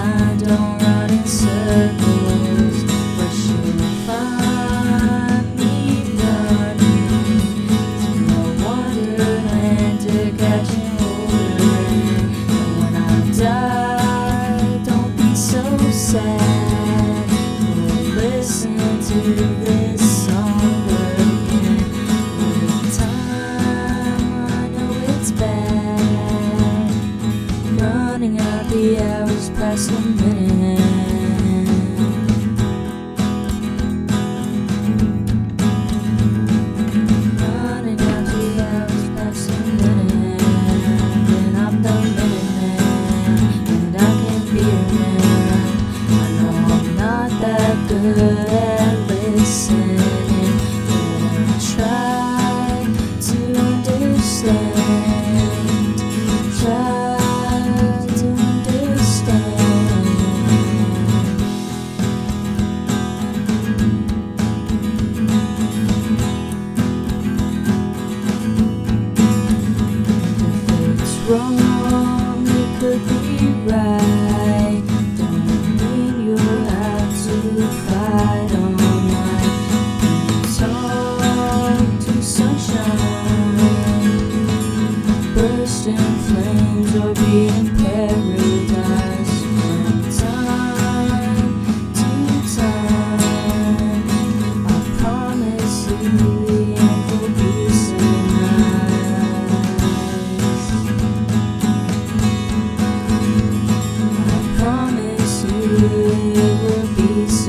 mind don't run in circles. Where she'll find me running through a wonderland to catch and hold her. And when I die, don't be so sad. We'll listen to this song again. With time, I know it's bad, running out the hours past the minute. Running out the hours past the minute. And I'm the minute man, and I can be your man. I know I'm not that good at listening, but I'll try to understand. Try to understand. If it's wrong, it could be right. Don't mean you'll have to fight all night. Talk to sunshine, burst in flames, or be in paradise. From time to time, I promise you the end will be so nice. I promise you it will be so